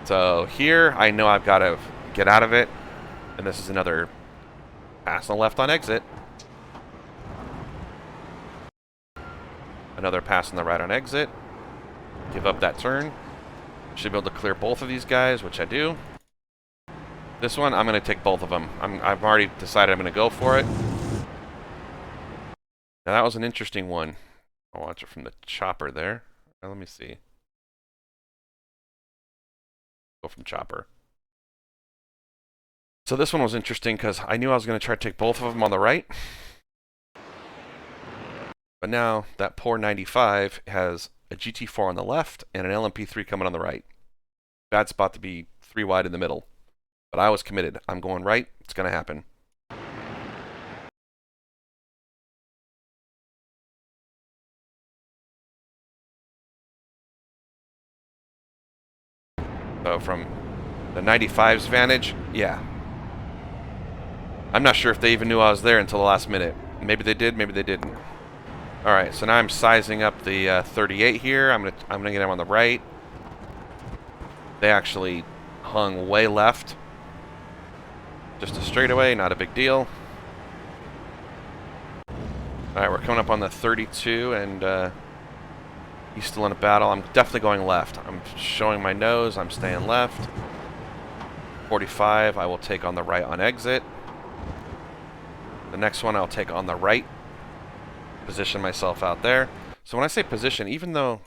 So here, I know I've got to get out of it. And this is another pass on the left on exit. Another pass on the right on exit. Give up that turn. Should be able to clear both of these guys, which I do. This one, I'm going to take both of them. I've already decided I'm going to go for it. Now, that was an interesting one. I'll watch it from the chopper there. Now, let me see. Go from chopper. So this one was interesting because I knew I was going to try to take both of them on the right. But now, that poor 95 has a GT4 on the left and an LMP3 coming on the right. Bad spot to be 3 wide in the middle. But I was committed. I'm going right. It's going to happen. So from the 95's vantage, yeah. I'm not sure if they even knew I was there until the last minute. Maybe they did, maybe they didn't. All right, so now I'm sizing up the 38 here. I'm gonna get them on the right. They actually hung way left. Just a straightaway, not a big deal. Alright, we're coming up on the 32, and he's still in a battle. I'm definitely going left. I'm showing my nose. I'm staying left. 45, I will take on the right on exit. The next one I'll take on the right. Position myself out there. So when I say position, even though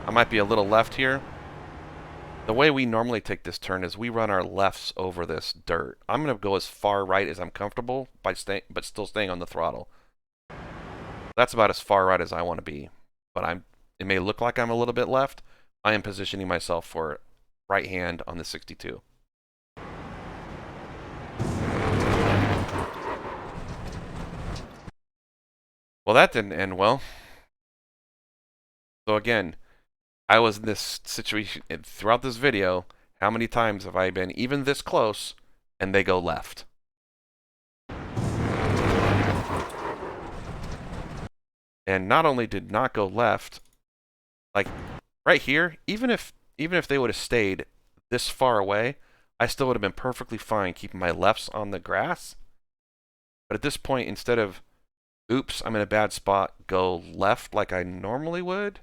I might be a little left here, the way we normally take this turn is we run our lefts over this dirt. I'm going to go as far right as I'm comfortable, but still staying on the throttle. That's about as far right as I want to be. But I'm it may look like I'm a little bit left. I am positioning myself for right hand on the 62. Well, that didn't end well. So again, I was in this situation throughout this video. How many times have I been even this close and they go left? And not only did not go left, like right here, even if they would have stayed this far away, I still would have been perfectly fine keeping my lefts on the grass. But at this point, instead of, oops, I'm in a bad spot, go left like I normally would,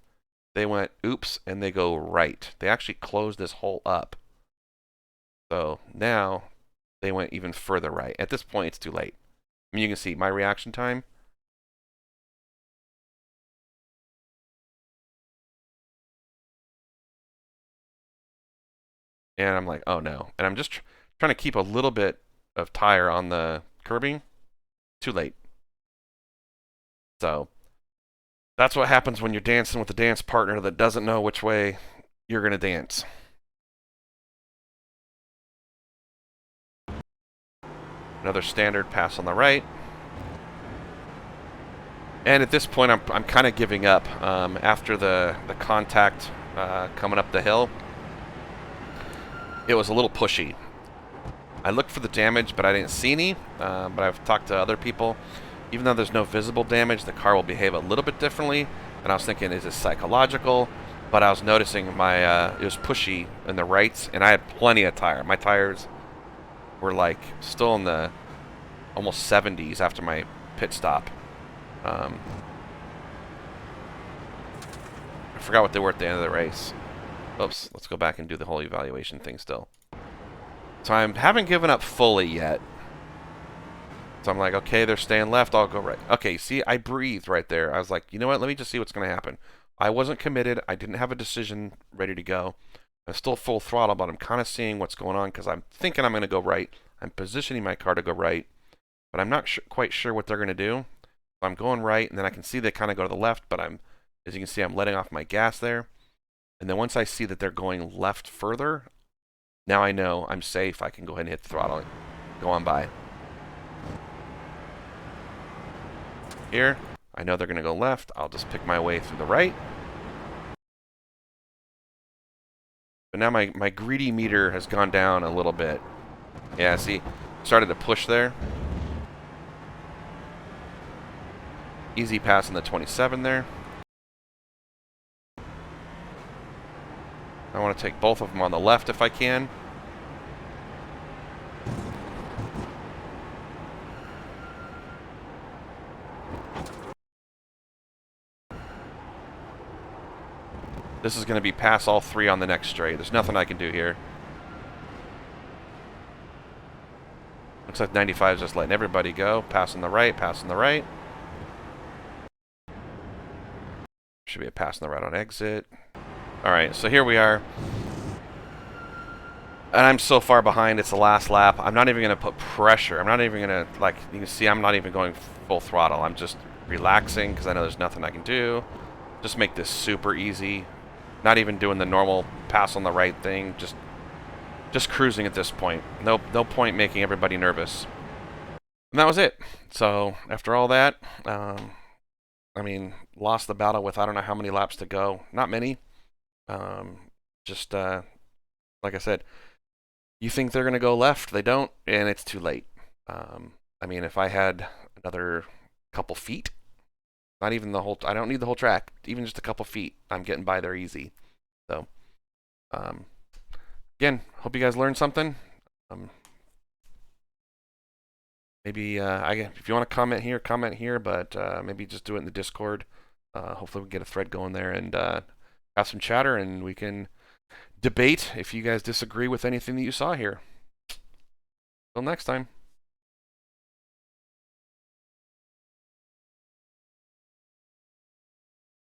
they went, oops, and they go right. They actually closed this hole up. So now they went even further right. At this point, it's too late. I mean, you can see my reaction time. And I'm like, oh no. And I'm just trying to keep a little bit of tire on the curbing. Too late. So that's what happens when you're dancing with a dance partner that doesn't know which way you're going to dance. Another standard pass on the right. And at this point, I'm kind of giving up after the contact coming up the hill. It was a little pushy. I looked for the damage, but I didn't see any. But I've talked to other people. Even though there's no visible damage, the car will behave a little bit differently. And I was thinking, is this psychological? But I was noticing it was pushy in the rights, and I had plenty of tire. My tires were like still in the almost 70s after my pit stop. I forgot what they were at the end of the race. Oops, let's go back and do the whole evaluation thing still. So I haven't given up fully yet. So I'm like, okay, they're staying left, I'll go right. Okay, see, I breathed right there. I was like, you know what, let me just see what's going to happen. I wasn't committed. I didn't have a decision ready to go. I'm still full throttle, but I'm kind of seeing what's going on because I'm thinking I'm going to go right. I'm positioning my car to go right, but I'm not quite sure what they're going to do. So I'm going right, and then I can see they kind of go to the left, but as you can see, I'm letting off my gas there. And then once I see that they're going left further, now I know I'm safe. I can go ahead and hit the throttle and go on by. Here, I know they're going to go left. I'll just pick my way through the right. But now my greedy meter has gone down a little bit. Yeah, see, started to push there. Easy pass in the 27 there. I want to take both of them on the left if I can. This is going to be pass all three on the next straight. There's nothing I can do here. Looks like 95 is just letting everybody go. Pass on the right, pass on the right. Should be a pass on the right on exit. Alright, so here we are. And I'm so far behind, it's the last lap. I'm not even going to put pressure. I'm not even going to, like, you can see I'm not even going full throttle. I'm just relaxing because I know there's nothing I can do. Just make this super easy. Not even doing the normal pass on the right thing. Just cruising at this point. No point making everybody nervous. And that was it. So after all that, I mean, lost the battle with I don't know how many laps to go. Not many. Like I said, you think they're going to go left, they don't, and it's too late. I mean, if I had another couple feet, not even the whole, I don't need the whole track, even just a couple feet, I'm getting by there easy. So, again, hope you guys learned something. Maybe if you want to comment here, but maybe just do it in the Discord. Hopefully we can get a thread going there and have some chatter, and we can debate if you guys disagree with anything that you saw here. Till next time.